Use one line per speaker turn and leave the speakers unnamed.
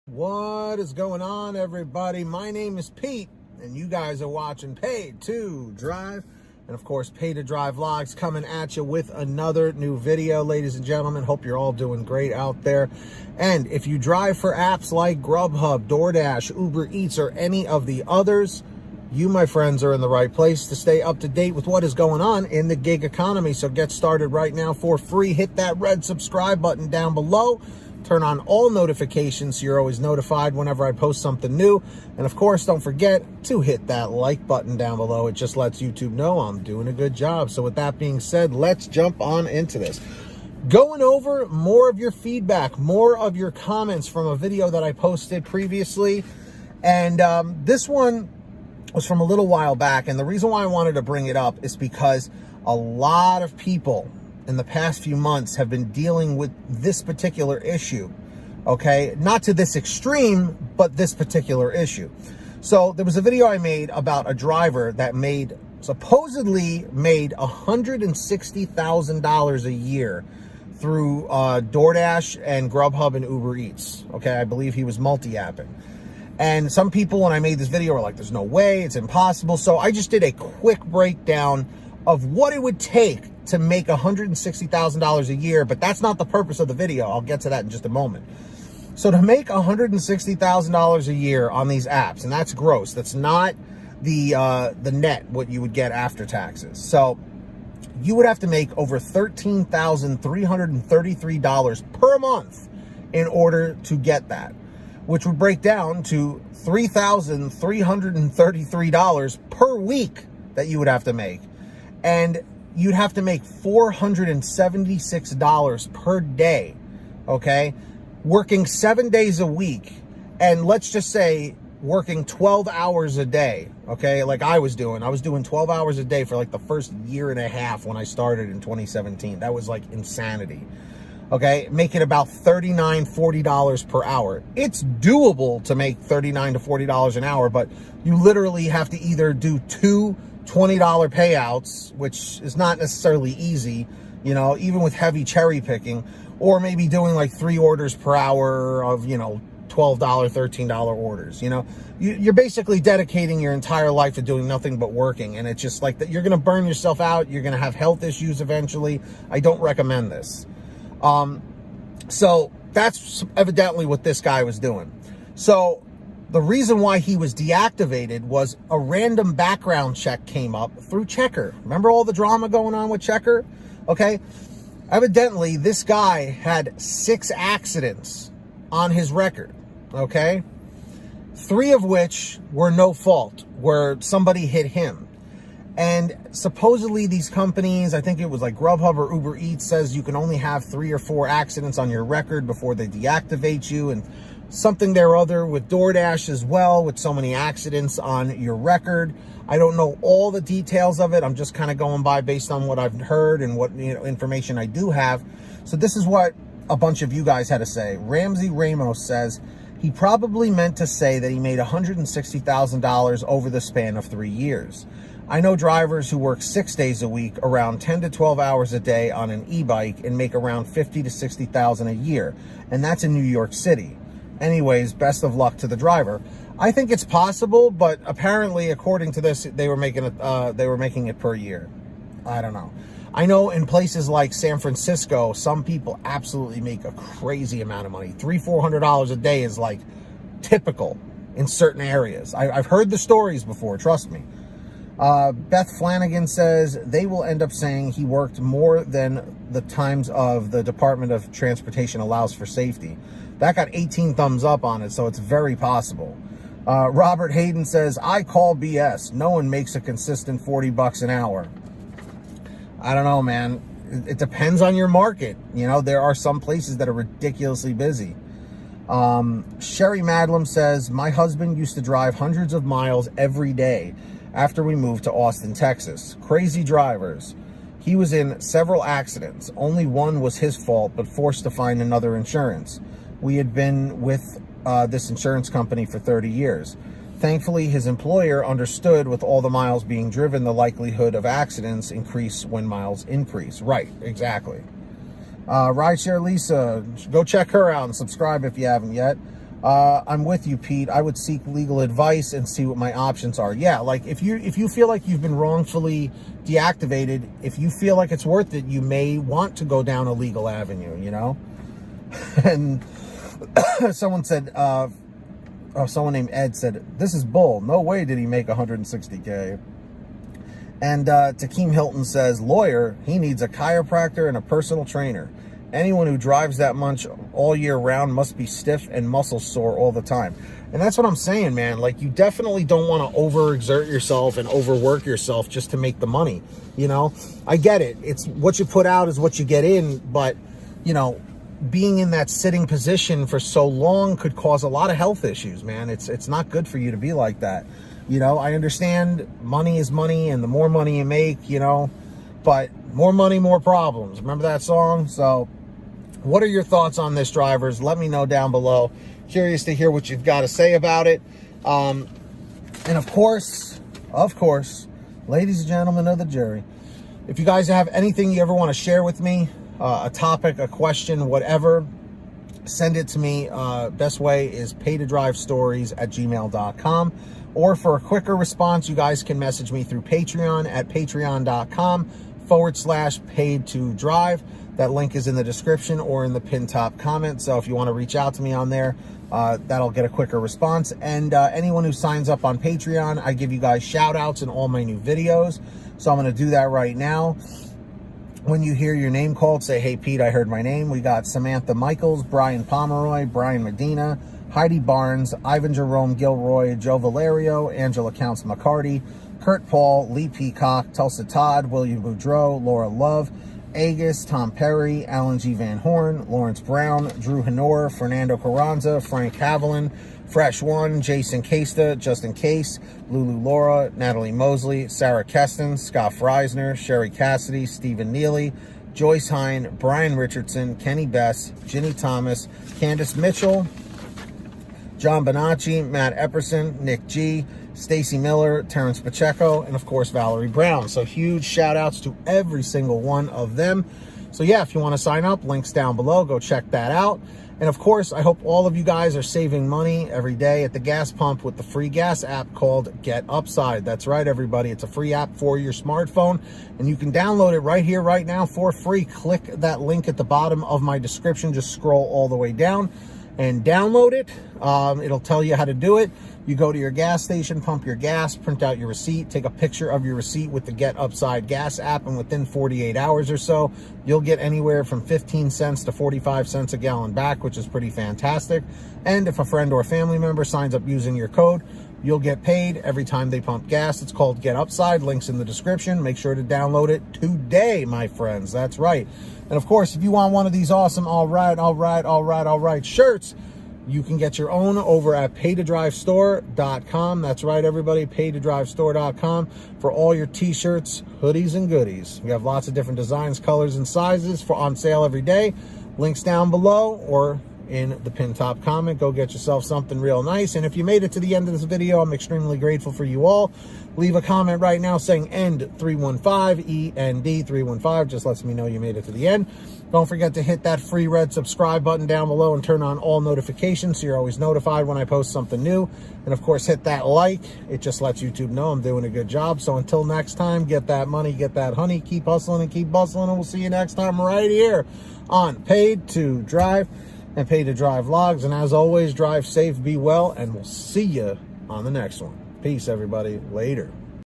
What is going on, everybody? My name is Pete, and you guys are watching Paid to Drive. And of course, Paid to Drive Vlogs coming at you with another new video, ladies and gentlemen. Hope you're all doing great out there. And if you drive for apps like GrubHub, DoorDash, Uber Eats, or any of the others, you, my friends, are in the right place to stay up to date with what is going on in the gig economy. So get started right now for free. Hit that red subscribe button down below. Turn on all notifications so you're always notified whenever I post something new. And of course, don't forget to hit that like button down below. It just lets YouTube know I'm doing a good job. So with that being said, let's jump on into this. Going over more of your feedback, more of your comments from a video that I posted previously. And this one was from a little while back. And the reason why I wanted to bring it up is because a lot of people in the past few months have been dealing with this particular issue, okay? Not to this extreme, but this particular issue. So there was a video I made about a driver that supposedly made $160,000 a year through DoorDash and GrubHub and Uber Eats, okay? I believe he was multi-apping. And some people, when I made this video, were like, there's no way, it's impossible. So I just did a quick breakdown of what it would take to make $160,000 a year, but that's not the purpose of the video. I'll get to that in just a moment. So to make $160,000 a year on these apps, and that's gross, that's not the net, what you would get after taxes. So you would have to make over $13,333 per month in order to get that, which would break down to $3,333 per week that you would have to make. And you'd have to make $476 per day, okay? Working 7 days a week, and let's just say working 12 hours a day, okay? Like I was doing 12 hours a day for like the first year and a half when I started in 2017. That was like insanity, okay? Making about $39, $40 per hour. It's doable to make $39 to $40 an hour, but you literally have to either do two $20 payouts, which is not necessarily easy, you know, even with heavy cherry picking, or maybe doing like 3 orders per hour of, you know, $12, $13 orders. You know, you're basically dedicating your entire life to doing nothing but working. And it's just like that. You're going to burn yourself out. You're going to have health issues eventually. I don't recommend this. So that's evidently what this guy was doing. So the reason why he was deactivated was a random background check came up through Checker. Remember all the drama going on with Checker? Okay. Evidently, this guy had 6 accidents on his record. Okay. 3 of which were no fault, where somebody hit him. And supposedly these companies, I think it was like GrubHub or Uber Eats, says you can only have 3 or 4 accidents on your record before they deactivate you, and something there or other with DoorDash as well, with so many accidents on your record. I don't know all the details of it. I'm just kind of going by based on what I've heard and what, you know, information I do have. So this is what a bunch of you guys had to say. Ramsey Ramos says he probably meant to say that he made $160,000 over the span of 3 years. I know drivers who work 6 days a week, around 10 to 12 hours a day on an e-bike, and make around $50,000 to $60,000 a year. And that's in New York City. Anyways, best of luck to the driver. I think it's possible, but apparently, according to this, they were making it per year. I don't know. I know in places like San Francisco, some people absolutely make a crazy amount of money. $300-400 a day is like typical in certain areas. I've heard the stories before, trust me. Beth Flanagan says they will end up saying he worked more than the times of the Department of Transportation allows for safety. That got 18 thumbs up on it, so it's very possible. Robert Hayden says, I call BS. No one makes a consistent $40 an hour. I don't know, man. It depends on your market. You know, there are some places that are ridiculously busy. Sherry Madlam says, my husband used to drive hundreds of miles every day after we moved to Austin, Texas. Crazy drivers. He was in several accidents. Only one was his fault, but forced to find another insurance. We had been with this insurance company for 30 years. Thankfully, his employer understood with all the miles being driven, the likelihood of accidents increase when miles increase. Right, exactly. Rideshare Lisa, go check her out and subscribe if you haven't yet. I'm with you, Pete. I would seek legal advice and see what my options are. Yeah, like if you feel like you've been wrongfully deactivated, if you feel like it's worth it, you may want to go down a legal avenue, you know? And someone said, someone named Ed said, this is bull. No way did he make 160K. And Takeem Hilton says, lawyer, he needs a chiropractor and a personal trainer. Anyone who drives that much all year round must be stiff and muscle sore all the time. And that's what I'm saying, man. Like, you definitely don't want to overexert yourself and overwork yourself just to make the money. You know, I get it. It's what you put out is what you get in. But, you know, being in that sitting position for so long could cause a lot of health issues, man. It's not good for you to be like that. You know, I understand money is money, and the more money you make, you know, but more money, more problems. Remember that song? So what are your thoughts on this, drivers? Let me know down below. Curious to hear what you've got to say about it. And of course, ladies and gentlemen of the jury, if you guys have anything you ever want to share with me, a topic, a question, whatever, send it to me. Best way is paytodrivestories@gmail.com. Or for a quicker response, you guys can message me through Patreon at patreon.com/paid2drive. That link is in the description or in the pinned top comment. So if you want to reach out to me on there, that'll get a quicker response. And anyone who signs up on Patreon, I give you guys shout outs in all my new videos. So I'm going to do that right now. When you hear your name called, say, hey, Pete, I heard my name. We got Samantha Michaels, Brian Pomeroy, Brian Medina, Heidi Barnes, Ivan Jerome Gilroy, Joe Valerio, Angela Counts McCarty, Kurt Paul, Lee Peacock, Tulsa Todd, William Boudreau, Laura Love, Agus, Tom Perry, Alan G. Van Horn, Lawrence Brown, Drew Hanor, Fernando Carranza, Frank Haviland, Fresh One, Jason Casta, Justin Case, Lulu Laura, Natalie Mosley, Sarah Keston, Scott Freisner, Sherry Cassidy, Stephen Neely, Joyce Hine, Brian Richardson, Kenny Bess, Ginny Thomas, Candace Mitchell, John Bonacci, Matt Epperson, Nick G, Stacy Miller, Terrence Pacheco, and of course Valerie Brown. So huge shout outs to every single one of them. So yeah, if you want to sign up, links down below, go check that out. And of course, I hope all of you guys are saving money every day at the gas pump with the free gas app called Get Upside. That's right, everybody. It's a free app for your smartphone, and you can download it right here, right now for free. Click that link at the bottom of my description. Just scroll all the way down and download it. It'll tell you how to do it. You go to your gas station, pump your gas, print out your receipt, take a picture of your receipt with the Get Upside gas app, and within 48 hours or so, you'll get anywhere from 15 cents to 45 cents a gallon back, which is pretty fantastic. And if a friend or family member signs up using your code, you'll get paid every time they pump gas. It's called Get Upside. Links in the description. Make sure to download it today, my friends. That's right. And of course, if you want one of these awesome all right shirts, you can get your own over at paytodrivestore.com. That's right, everybody, paytodrivestore.com for all your t-shirts, hoodies, and goodies. We have lots of different designs, colors, and sizes for on sale every day. Links down below or in the pinned top comment. Go get yourself something real nice. And if you made it to the end of this video, I'm extremely grateful for you all. Leave a comment right now saying END315, END315. Just lets me know you made it to the end. Don't forget to hit that free red subscribe button down below and turn on all notifications so you're always notified when I post something new. And of course, hit that like. It just lets YouTube know I'm doing a good job. So until next time, get that money, get that honey, keep hustling and keep bustling, and we'll see you next time right here on Paid to Drive and Paid to Drive vlogs. And as always, drive safe, be well, and we'll see you on the next one. Peace, everybody. Later.